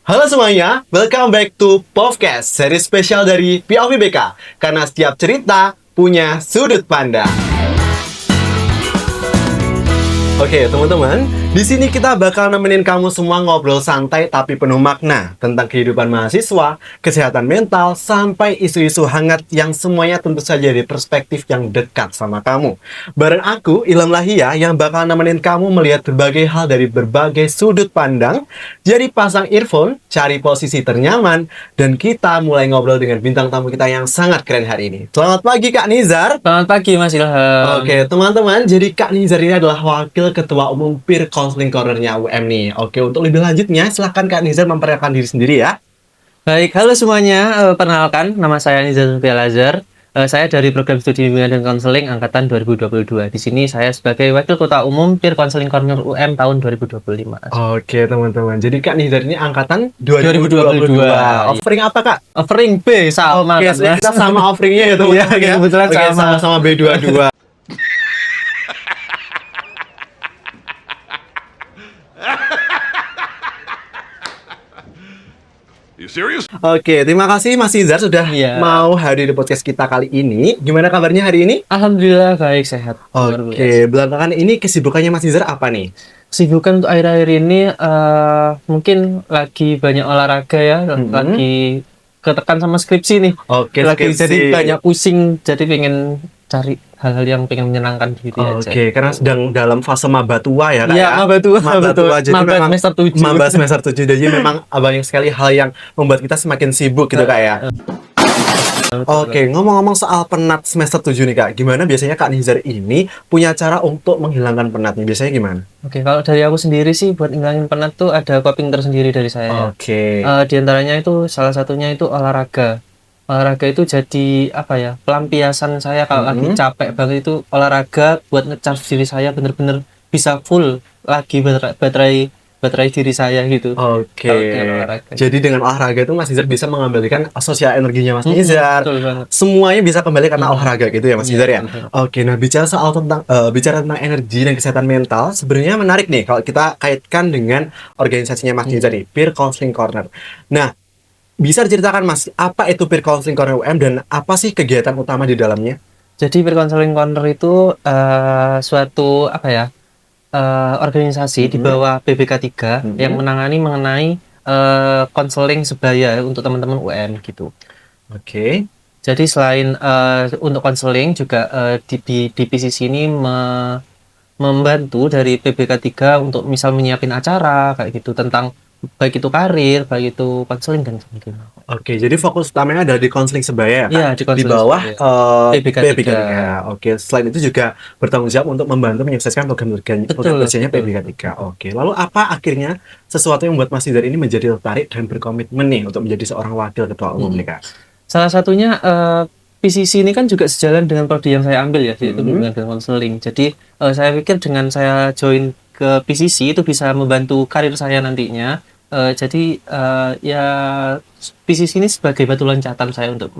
Halo semuanya, welcome back to Podcast, seri spesial dari POV BK. Karena setiap cerita punya sudut pandang. Oke, teman-teman, di sini kita bakal nemenin kamu semua ngobrol santai tapi penuh makna tentang kehidupan mahasiswa, kesehatan mental, sampai isu-isu hangat yang semuanya tentu saja dari perspektif yang dekat sama kamu. Bareng aku, Ilham Lahia, yang bakal nemenin kamu melihat berbagai hal dari berbagai sudut pandang. Jadi pasang earphone, cari posisi ternyaman, dan kita mulai ngobrol dengan bintang tamu kita yang sangat keren hari ini. Selamat pagi Kak Nizar. Selamat pagi Mas Ilham. Oke, teman-teman, jadi Kak Nizar ini adalah Wakil Ketua Umum Peer Counseling Corner-nya UM nih. Oke, untuk lebih lanjutnya, silahkan Kak Nizar memperkenalkan diri sendiri ya. Baik, halo semuanya. Perkenalkan, nama saya Nizar Zulfiqar Lazar. Saya dari Program Studi Bimbingan dan Konseling Angkatan 2022. Di sini saya sebagai Wakil Ketua Umum Peer Counseling Corner UM tahun 2025. Oke, teman-teman. Jadi Kak Nizar ini angkatan 2022. Offering apa, Kak? Offering B sama Oke, kan, Mas? kita sama offeringnya ya, teman-teman. Iya, Ya. kebetulan Oke, sama. sama-sama B22. You serious? Oke, terima kasih Mas Nizar sudah Iya. mau hadir di podcast kita kali ini. Gimana kabarnya hari ini? Alhamdulillah baik, sehat. Luar biasa. Oke, belakangan ini kesibukannya Mas Nizar apa nih? Kesibukan untuk akhir-akhir ini mungkin lagi banyak olahraga ya, lagi ketekan sama skripsi nih. Oke, Lagi skripsi. jadi banyak pusing, jadi pengen cari hal-hal yang pengen menyenangkan diri aja. Oke, karena sedang dalam fase maba tua ya, Kak? Iya, maba tua, betul. Jadi Maba memang semester 7. Maba semester 7. Jadi memang banyak sekali hal yang membuat kita semakin sibuk gitu, Kak ya. Oke, ngomong-ngomong soal penat semester 7 nih, Kak. Gimana biasanya Kak Nizar ini punya cara untuk menghilangkan penatnya? Biasanya gimana? Oke, kalau dari aku sendiri sih buat ngilangin penat tuh ada coping tersendiri dari saya. Oke. Di antaranya itu salah satunya itu olahraga. Olahraga itu jadi apa ya, pelampiasan saya kalau lagi capek banget itu olahraga buat ngecharge diri saya bener-bener bisa full lagi baterai diri saya gitu. Oke. Kalau dengan olahraga. Jadi dengan olahraga itu Mas Nizar bisa mengembalikan sosial energinya Mas Nizar. Betul banget. Semuanya bisa kembali karena olahraga gitu ya Mas Nizar ya. betul. Oke, nah bicara tentang energi dan kesehatan mental, sebenarnya menarik nih kalau kita kaitkan dengan organisasinya Mas Nizar nih, Peer Counseling Corner. Nah, bisa diceritakan Mas, apa itu Peer Counseling Corner UM dan apa sih kegiatan utama di dalamnya? Jadi Peer Counseling Corner itu suatu apa ya, organisasi di bawah PBK 3 yang mengenai konseling sebaya untuk teman-teman UM gitu. Oke. Jadi selain untuk konseling juga di PCC ini membantu dari PBK 3 untuk misal menyiapin acara kayak gitu tentang baik itu karir, baik itu konseling dan sebagainya. Oke, jadi fokus utamanya ada di konseling sebaya ya, Kak? Iya, di konseling bawah sebaya. PBK 3. Oke, selain itu juga bertanggung jawab untuk membantu menyukseskan program kerjanya betul. PBK 3. Oke, lalu apa akhirnya sesuatu yang membuat Mas Nizar ini menjadi tertarik dan berkomitmen nih untuk menjadi seorang wakil ketua umum nih, Kak? Salah satunya PCC ini kan juga sejalan dengan prodi yang saya ambil ya, yaitu bimbingan dan konseling. Jadi saya pikir dengan saya join ke PCC itu bisa membantu karir saya nantinya. Jadi ya PCC ini sebagai batu loncatan saya untuk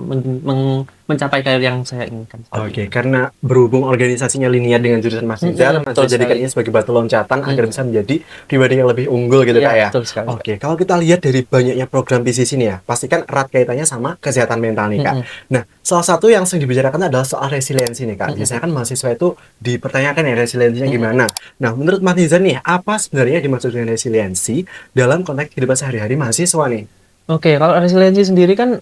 mencapai karir yang saya inginkan. Oke, karena berhubung organisasinya linear dengan jurusan Mas Nizar, Mas betul Nizar jadikan sekali. ini sebagai batu loncatan agar bisa menjadi pribadi yang lebih unggul gitu, Iya, Kak ya? betul sekali. Oke, kalau kita lihat dari banyaknya program PCC ini ya, pastikan erat kaitannya sama kesehatan mental nih, Kak. Nah, salah satu yang sering dibicarakan adalah soal resiliensi nih, Kak. Biasanya kan mahasiswa itu dipertanyakan ya resiliensinya gimana. Nah, menurut Mas Nizar nih, apa sebenarnya dimaksud dengan resiliensi dalam konteks kehidupan sehari-hari mahasiswa nih? Oke, kalau resiliensi sendiri kan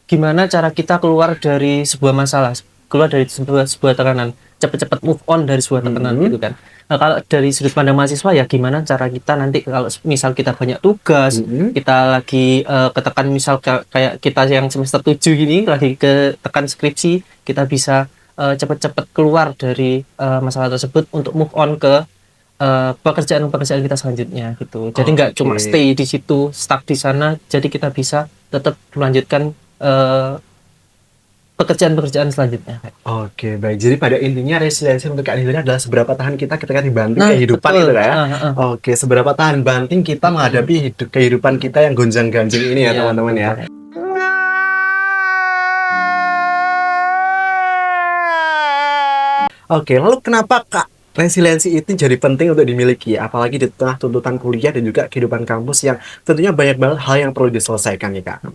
gimana cara kita keluar dari sebuah masalah, keluar dari sebuah tekanan, cepat-cepat move on dari sebuah tekanan gitu kan. Nah, kalau dari sudut pandang mahasiswa ya gimana cara kita nanti kalau misal kita banyak tugas, kita lagi ketekan misal kayak kita yang semester 7 gini lagi ketekan skripsi, kita bisa cepat-cepat keluar dari masalah tersebut untuk move on ke pekerjaan kita selanjutnya gitu. Jadi nggak cuma stay di situ, stuck di sana. Jadi kita bisa tetap melanjutkan pekerjaan selanjutnya. Oke, baik. Jadi pada intinya resiliensi untuk Kak Nizar adalah seberapa tahan kita ketika dibanting kehidupan betul. gitu ya. Oke, seberapa tahan banting kita menghadapi kehidupan kita yang gonjang-ganjing ini ya, Iya, teman-teman ya. Oke, lalu kenapa Kak resiliensi itu jadi penting untuk dimiliki, apalagi di tengah tuntutan kuliah dan juga kehidupan kampus yang tentunya banyak banget hal yang perlu diselesaikan nih Kak.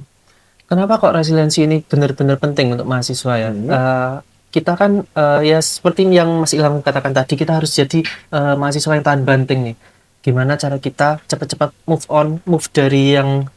Kenapa kok resiliensi ini benar-benar penting untuk mahasiswa ya? Hmm. Kita kan ya seperti yang Mas Ilham katakan tadi, kita harus jadi mahasiswa yang tahan banting nih. Gimana cara kita cepat-cepat move dari yang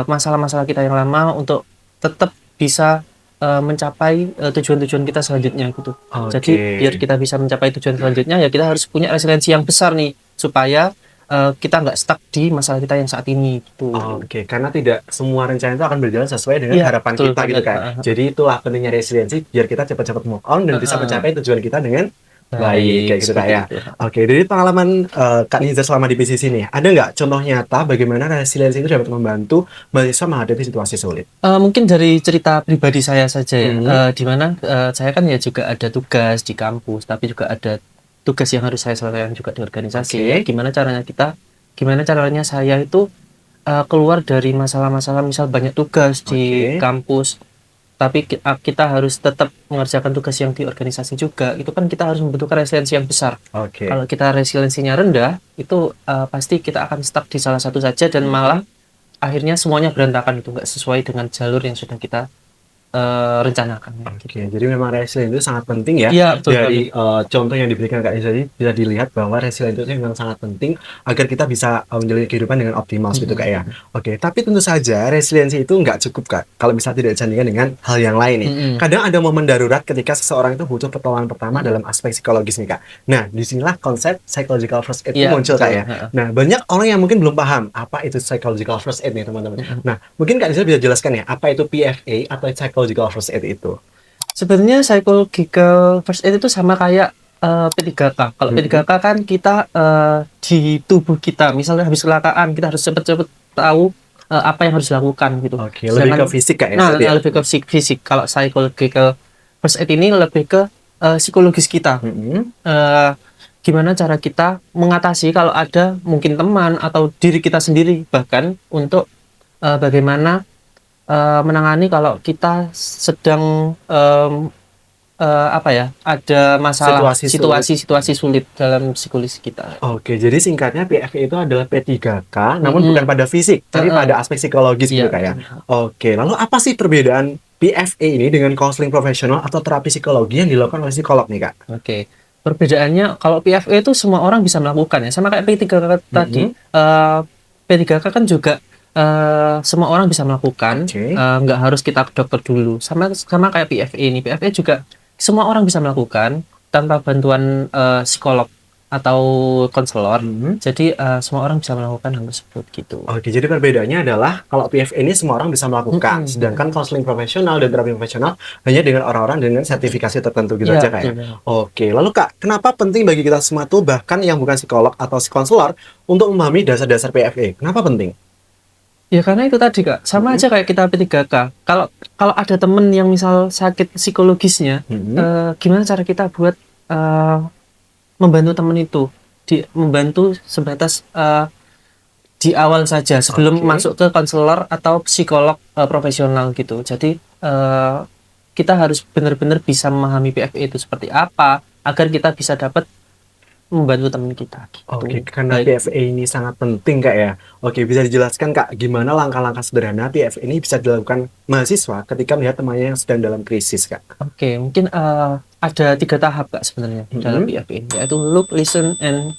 masalah-masalah kita yang lama untuk tetap bisa mencapai tujuan-tujuan kita selanjutnya gitu. Jadi Oke. biar kita bisa mencapai tujuan selanjutnya ya kita harus punya resiliensi yang besar nih supaya kita nggak stuck di masalah kita yang saat ini gitu. Oke, karena tidak semua rencana itu akan berjalan sesuai dengan Iya, harapan betul kita gitu banget. kan. Jadi itulah pentingnya resiliensi biar kita cepat-cepat move on dan bisa mencapai tujuan kita dengan baik kayak gitu Kak seperti ya. itu. Oke, dari pengalaman Kak Niza selama di PCC nih, ada nggak contoh nyata bagaimana resiliensi itu dapat membantu mahasiswa menghadapi situasi sulit? Mungkin dari cerita pribadi saya saja ya, Hmm. di mana saya kan ya juga ada tugas di kampus, tapi juga ada tugas yang harus saya selesaikan juga di organisasi. Oke. Ya, gimana caranya saya itu keluar dari masalah-masalah misal banyak tugas di Oke. kampus, tapi kita harus tetap mengerjakan tugas yang di organisasi juga. Itu kan kita harus membutuhkan resiliensi yang besar. Oke. Kalau kita resiliensinya rendah, itu pasti kita akan stuck di salah satu saja dan malah akhirnya semuanya berantakan, itu nggak sesuai dengan jalur yang sudah kita rencanakan Oke, gitu. jadi memang resilient itu sangat penting ya. Iya, betul Dari contoh yang diberikan Kak Isa tadi bisa dilihat bahwa resilient itu memang sangat penting agar kita bisa menjalani kehidupan dengan optimal gitu Kak ya. Oke, tapi tentu saja resiliensi itu nggak cukup Kak. Kalau bisa tidak disandingkan dengan hal yang lain nih. Kadang ada momen darurat ketika seseorang itu butuh pertolongan pertama dalam aspek psikologis nih Kak. Nah, disinilah konsep psychological first aid itu Iya, muncul Kak betul. ya. Nah, banyak orang yang mungkin belum paham apa itu psychological first aid nih teman-teman. Nah, mungkin Kak Isa bisa jelaskan ya apa itu PFA atau psychological first aid itu. Sebenarnya psychological first aid itu sama kayak P3K. Kalau P3K kan kita di tubuh kita, misalnya habis kecelakaan, kita harus cepet-cepet tahu apa yang harus dilakukan gitu. Oke, lebih ke fisik Kak ya. Nah, berarti ya? lebih ke fisik. Kalau psychological first aid ini lebih ke psikologis kita. Gimana cara kita mengatasi kalau ada mungkin teman atau diri kita sendiri, bahkan untuk bagaimana menangani kalau kita sedang ada masalah situasi sulit dalam psikologis kita. Oke, jadi singkatnya PFA itu adalah P3K, namun bukan pada fisik, tapi pada aspek psikologis gitu Iya. Kak ya. Oke, lalu apa sih perbedaan PFA ini dengan konseling profesional atau terapi psikologi yang dilakukan oleh psikolog nih Kak? Oke. Perbedaannya kalau PFA itu semua orang bisa melakukan ya, sama kayak P3K tadi. P3K kan juga semua orang bisa melakukan, Oke. nggak harus kita ke dokter dulu. Sama kayak PFA ini. PFA juga semua orang bisa melakukan tanpa bantuan psikolog atau konselor. Jadi semua orang bisa melakukan hal tersebut gitu. Oke, jadi perbedaannya adalah kalau PFA ini semua orang bisa melakukan, sedangkan konseling profesional dan terapi profesional hanya dengan orang-orang dengan sertifikasi tertentu gitu Iya, aja Kak ya. betul. Oke, lalu Kak, kenapa penting bagi kita semua tuh bahkan yang bukan psikolog atau konselor untuk memahami dasar-dasar PFA? Kenapa penting? Ya karena itu tadi Kak, sama aja kayak kita P3K. Kalau ada temen yang misal sakit psikologisnya, gimana cara kita buat membantu temen itu, membantu sebatas di awal saja sebelum masuk ke konselor atau psikolog profesional gitu. Jadi kita harus benar-benar bisa memahami PFA itu seperti apa agar kita bisa dapat membantu teman kita gitu. Oke, karena PFA ini sangat penting Kak ya. Oke, bisa dijelaskan Kak, gimana langkah-langkah sederhana PFA ini bisa dilakukan mahasiswa ketika melihat temannya yang sedang dalam krisis Kak? Oke, mungkin ada 3 tahap Kak sebenarnya dalam PFA ini, yaitu look, listen, and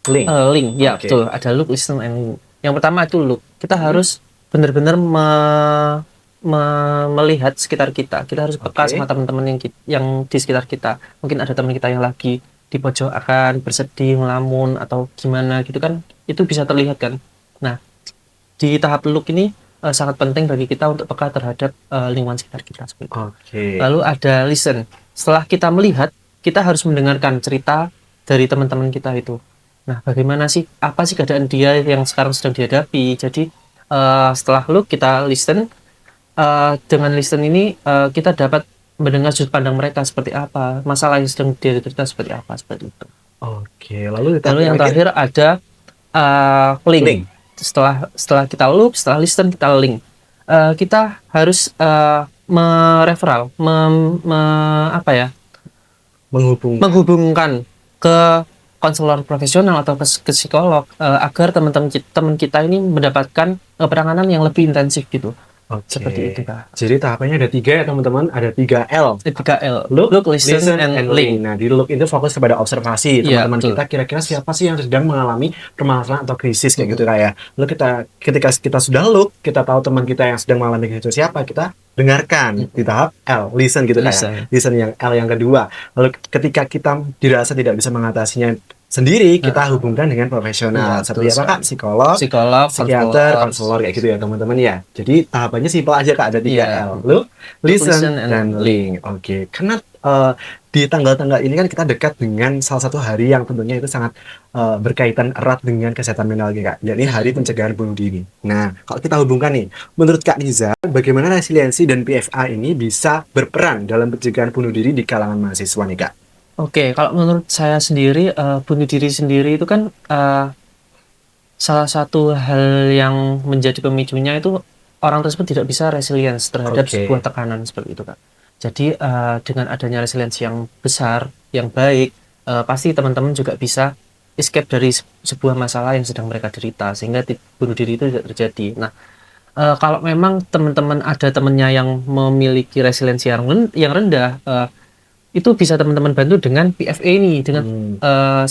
link. Ya, betul. Ada look, listen, and yang pertama itu look. Kita harus benar-benar melihat sekitar kita. Kita harus peka sama teman-teman yang di sekitar kita. Mungkin ada teman kita yang lagi di pojok akan bersedih, melamun atau gimana gitu kan, itu bisa terlihat kan. Nah, di tahap look ini sangat penting bagi kita untuk peka terhadap lingkungan sekitar kita seperti itu. Lalu ada listen. Setelah kita melihat, kita harus mendengarkan cerita dari teman-teman kita itu. Nah, bagaimana sih, apa sih keadaan dia yang sekarang sedang dihadapi. Jadi setelah look kita listen. Dengan listen ini kita dapat mendengar sudut pandang mereka seperti apa, masalah yang sedang dia cerita seperti apa, seperti itu. Oke, lalu yang terakhir ada link. Setelah kita look, setelah listen kita link. Kita harus mereferal, menghubungkan ke konselor profesional atau ke psikolog agar teman kita ini mendapatkan penanganan yang lebih intensif gitu. Oke. Seperti itu, Kak. Jadi tahapannya ada 3 ya teman-teman, ada 3L. 3L. Look, listen, and link. Nah, di look itu fokus kepada observasi Iya, teman-teman betul. kita kira-kira siapa sih yang sedang mengalami permasalahan atau krisis kayak gitu kayak. Lalu ketika kita sudah look, kita tahu teman kita yang sedang mengalami krisis siapa, kita dengarkan di tahap L, listen gitu kayak. Listen yang L yang kedua. Lalu ketika kita dirasa tidak bisa mengatasinya sendiri, kita hubungkan dengan profesional. Iya, Seperti apa Kak? psikolog, Psikiater, konselor kayak gitu ya teman-teman ya. Jadi tahapannya simpel aja Kak, ada 3L. Look, listen, dan link. Oke. Karena di tanggal-tanggal ini kan kita dekat dengan salah satu hari yang tentunya itu sangat berkaitan erat dengan kesehatan mental Kak, yakni Hari Pencegahan Bunuh Diri. Nah, kalau kita hubungkan nih, menurut Kak Niza, bagaimana resiliensi dan PFA ini bisa berperan dalam pencegahan bunuh diri di kalangan mahasiswa nih Kak? Oke, kalau menurut saya sendiri, bunuh diri sendiri itu kan salah satu hal yang menjadi pemicunya itu orang tersebut tidak bisa resilience terhadap sebuah tekanan seperti itu, Kak. Jadi dengan adanya resiliensi yang besar, yang baik, pasti teman-teman juga bisa escape dari sebuah masalah yang sedang mereka derita, sehingga bunuh diri itu tidak terjadi. Nah, kalau memang teman-teman ada temannya yang memiliki resiliensi yang rendah, itu bisa teman-teman bantu dengan PFA ini, dengan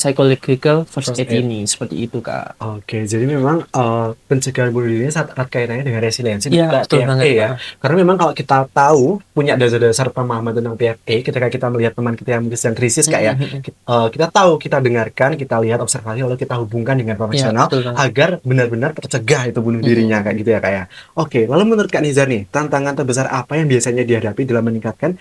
psychological first aid ini, seperti itu Kak. Oke, jadi memang pencegahan bunuh diri ini sangat erat kaitannya dengan resiliensi dan PFA ya. Karena memang kalau kita tahu punya dasar-dasar pemahaman tentang PFA, ketika kita melihat teman kita yang sedang krisis Kak ya, kita tahu, kita dengarkan, kita lihat observasi, lalu kita hubungkan dengan profesional agar benar-benar tercegah itu bunuh dirinya kayak gitu ya Kak ya. Oke, lalu menurut Kak Nizar nih, tantangan terbesar apa yang biasanya dihadapi dalam meningkatkan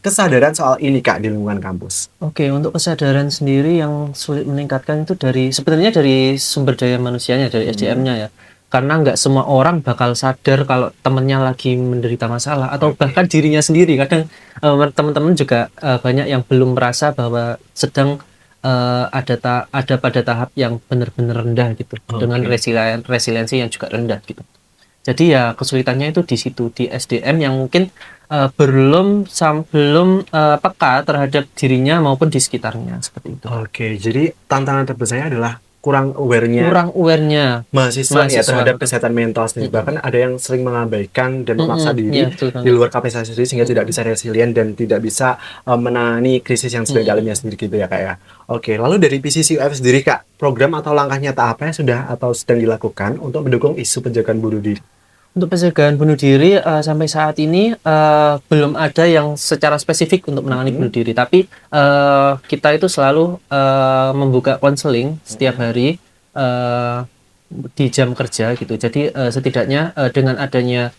kesadaran soal ini Kak di lingkungan kampus? Oke, untuk kesadaran sendiri yang sulit meningkatkan itu sebenarnya dari sumber daya manusianya, dari SDM-nya ya. Karena nggak semua orang bakal sadar kalau temennya lagi menderita masalah atau bahkan dirinya sendiri. Kadang teman-teman juga banyak yang belum merasa bahwa sedang ada pada tahap yang benar-benar rendah gitu, dengan resiliensi yang juga rendah gitu. Jadi ya kesulitannya itu di situ, di SDM yang mungkin belum peka terhadap dirinya maupun di sekitarnya, seperti itu. Oke, jadi tantangan terbesarnya adalah kurang aware-nya mahasiswa ya terhadap kesehatan mental sendiri. Bahkan ada yang sering mengabaikan dan memaksa diri di luar kapasitas diri sehingga tidak bisa resilient dan tidak bisa menangani krisis yang sedang dalamnya sendiri gitu ya Kak ya. Oke, lalu dari PCCUF sendiri Kak, program atau langkah nyata apa yang sudah atau sedang dilakukan untuk mendukung isu pencegahan bunuh diri? Untuk pencegahan bunuh diri sampai saat ini belum ada yang secara spesifik untuk menangani bunuh diri, tapi kita itu selalu membuka konseling setiap hari di jam kerja gitu. Jadi setidaknya dengan adanya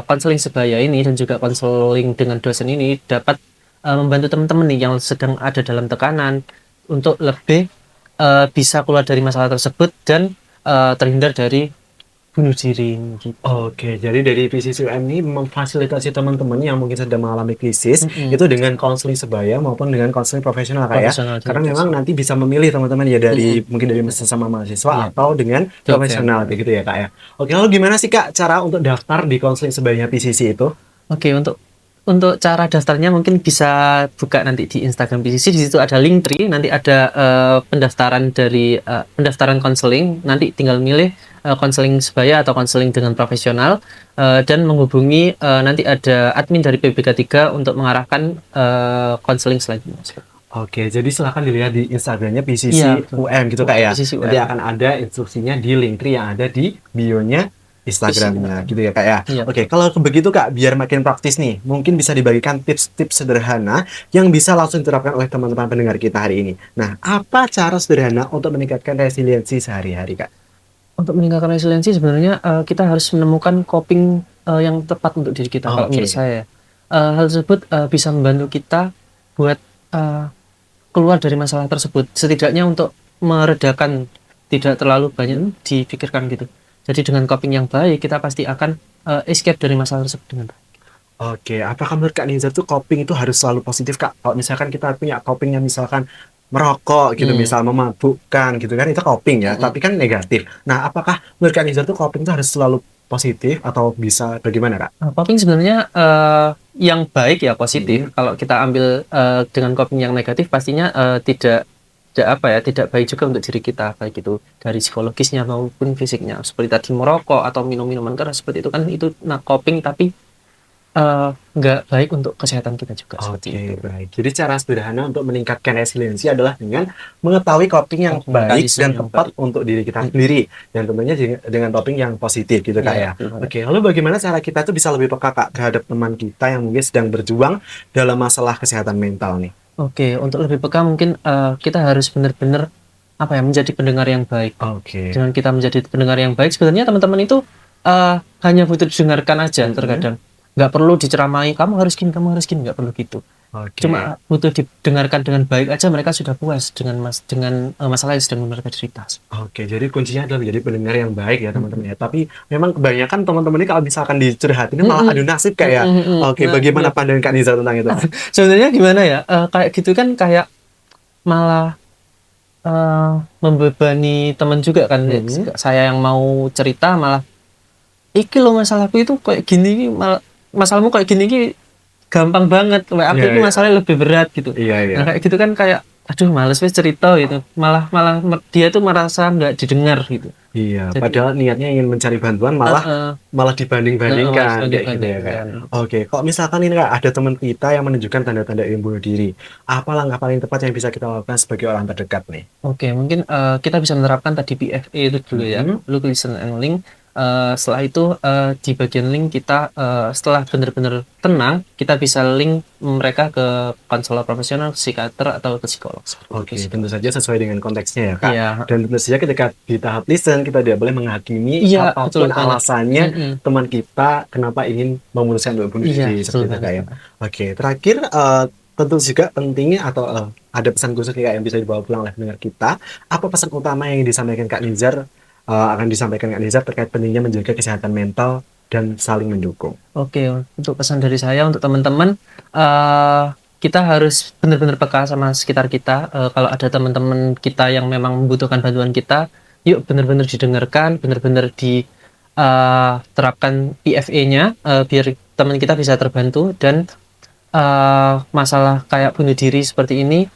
konseling sebaya ini dan juga konseling dengan dosen ini dapat membantu teman-teman nih yang sedang ada dalam tekanan untuk lebih bisa keluar dari masalah tersebut dan terhindar dari bunuh diri gitu. Oke, jadi dari PCCUM ini memfasilitasi teman-teman yang mungkin sedang mengalami krisis itu dengan konseling sebaya maupun dengan konseling profesional Kak ya. Karena memang nanti bisa memilih teman-teman ya dari mungkin dari sesama mahasiswa atau dengan profesional begitu ya Kak ya. Oke, lalu gimana sih Kak cara untuk daftar di konseling sebayanya PCC itu? Oke, untuk cara daftarnya mungkin bisa buka nanti di Instagram PCC, di situ ada Linktree, nanti ada pendaftaran dari pendaftaran konseling, nanti tinggal milih konseling sebaya atau konseling dengan profesional dan menghubungi nanti ada admin dari PBK 3 untuk mengarahkan konseling selanjutnya. Oke, jadi silahkan dilihat di Instagramnya PCCUM gitu Kak ya. Nanti akan ada instruksinya di Linktree yang ada di bio-nya Instagramnya gitu ya Kak ya. Oke, kalau begitu Kak, biar makin praktis nih, mungkin bisa dibagikan tips-tips sederhana yang bisa langsung diterapkan oleh teman-teman pendengar kita hari ini. Nah, apa cara sederhana untuk meningkatkan resiliensi sehari-hari Kak? Untuk meningkatkan resiliensi sebenarnya kita harus menemukan coping yang tepat untuk diri kita. Kalau menurut saya, hal tersebut bisa membantu kita buat keluar dari masalah tersebut. Setidaknya untuk meredakan, tidak terlalu banyak dipikirkan gitu. Jadi dengan coping yang baik, kita pasti akan escape dari masalah tersebut dengan baik. Oke, apakah menurut Kak Nizar tuh coping itu harus selalu positif Kak? Kalau misalkan kita punya copingnya misalkan merokok gitu, misal memabukkan gitu kan, itu coping ya, tapi kan negatif. Nah, apakah menurut Kak Nizar tuh coping itu harus selalu positif atau bisa bagaimana Kak? Coping sebenarnya yang baik ya positif. Kalau kita ambil dengan coping yang negatif, pastinya tidak baik juga untuk diri kita, baik itu dari psikologisnya maupun fisiknya. Seperti tadi merokok atau minum minuman keras seperti itu kan, itu coping, tapi nggak baik untuk kesehatan kita juga. Seperti itu. Oke, baik. Jadi cara sederhana untuk meningkatkan resiliensi adalah dengan mengetahui coping yang baik Mekanisme dan yang tepat baik. untuk diri kita sendiri, dan tentunya dengan toping yang positif gitu Kak ya. Iya, benar. Oke, lalu bagaimana cara kita tuh bisa lebih peka Kak terhadap teman kita yang mungkin sedang berjuang dalam masalah kesehatan mental nih? Oke, untuk lebih peka mungkin kita harus benar-benar menjadi pendengar yang baik. Oke. Dengan kita menjadi pendengar yang baik, sebenarnya teman-teman itu hanya butuh didengarkan aja. Terkadang nggak perlu diceramai, kamu harus gini, nggak perlu gitu. Oke. Cuma butuh didengarkan dengan baik aja, mereka sudah puas dengan masalah yang sedang mereka derita. Oke, jadi kuncinya adalah menjadi pendengar yang baik ya teman-teman ya. Tapi memang kebanyakan teman-teman ini kalau misalkan dicurhatin malah adu nasib kayak. Oke, Nah, bagaimana iya. pandangan Kak Niza tentang itu? Sebenarnya gimana ya? Kayak gitu kan kayak malah membebani teman juga kan. Saya yang mau cerita malah, iki lo masalahku itu kayak gini, masalahmu kayak gini, gampang banget. Kayak aku Iya, ini iya. masalahnya lebih berat gitu. Iya, iya. Nah kayak gitu kan kayak, aduh males wes cerita gitu. Malah dia tuh merasa nggak didengar gitu. Iya, Jadi, padahal niatnya ingin mencari bantuan malah malah dibanding-bandingkan kayak gitu ya Kak. dibanding-bandingkan. Oke, kalau misalkan ini Kak ada teman kita yang menunjukkan tanda-tanda ingin bunuh diri, apa langkah paling tepat yang bisa kita lakukan sebagai orang terdekat nih? Oke, mungkin kita bisa menerapkan tadi PFA itu dulu ya, look, listen, and link. Setelah itu di bagian link kita setelah benar-benar tenang, kita bisa link mereka ke konselor profesional, psikiater atau ke psikolog. Oke, tentu saja sesuai dengan konteksnya ya Kak. Iya. Dan tentu saja ketika di tahap listen kita tidak boleh menghakimi Iya, apapun betul banget. alasannya teman kita kenapa ingin memutuskan untuk bunuh Iya, diri betul seperti itu Kak ya. banget. Oke, terakhir tentu juga pentingnya atau ada pesan khusus Kak yang bisa dibawa pulang oleh pendengar kita. Apa pesan utama yang disampaikan Kak Nizar akan disampaikan Kak Nizar terkait pentingnya menjaga kesehatan mental dan saling mendukung? Oke, untuk pesan dari saya untuk teman-teman, kita harus benar-benar peka sama sekitar kita. Kalau ada teman-teman kita yang memang membutuhkan bantuan kita, yuk benar-benar didengarkan, benar-benar diterapkan PFA-nya, biar teman kita bisa terbantu, dan masalah kayak bunuh diri seperti ini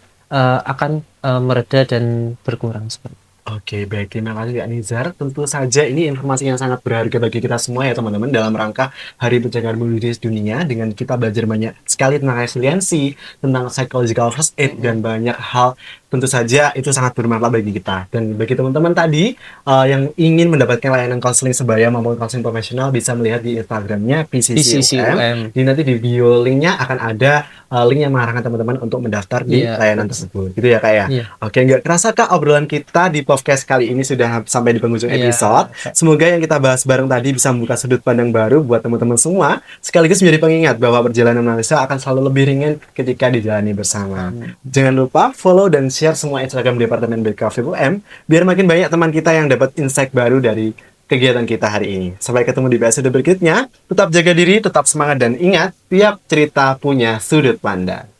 akan mereda dan berkurang seperti itu. Oke, baik. Terima kasih Kak Nizar. Tentu saja ini informasi yang sangat berharga bagi kita semua ya teman-teman dalam rangka Hari Pencegahan Bunuh Diri Sedunia, dengan kita belajar banyak sekali tentang resiliensi, tentang psychological first aid, dan banyak hal. Tentu saja itu sangat bermanfaat bagi kita. Dan bagi teman-teman tadi yang ingin mendapatkan layanan konseling sebaya maupun konseling profesional, bisa melihat di Instagramnya PCCUM. Di nanti di bio linknya akan ada link yang mengarahkan teman-teman untuk mendaftar di layanan tersebut. Gitu ya Kak ya? Iya. Oke, nggak kerasa Kak obrolan kita di podcast kali ini sudah sampai di penghujung episode. Semoga yang kita bahas bareng tadi bisa membuka sudut pandang baru buat teman-teman semua, sekaligus menjadi pengingat bahwa perjalanan manusia akan selalu lebih ringan ketika dijalani bersama. Jangan lupa follow dan share semua Instagram Departemen BKV UM biar makin banyak teman kita yang dapat insight baru dari kegiatan kita hari ini. Sampai ketemu di episode berikutnya. Tetap jaga diri, tetap semangat, dan ingat, tiap cerita punya sudut pandang.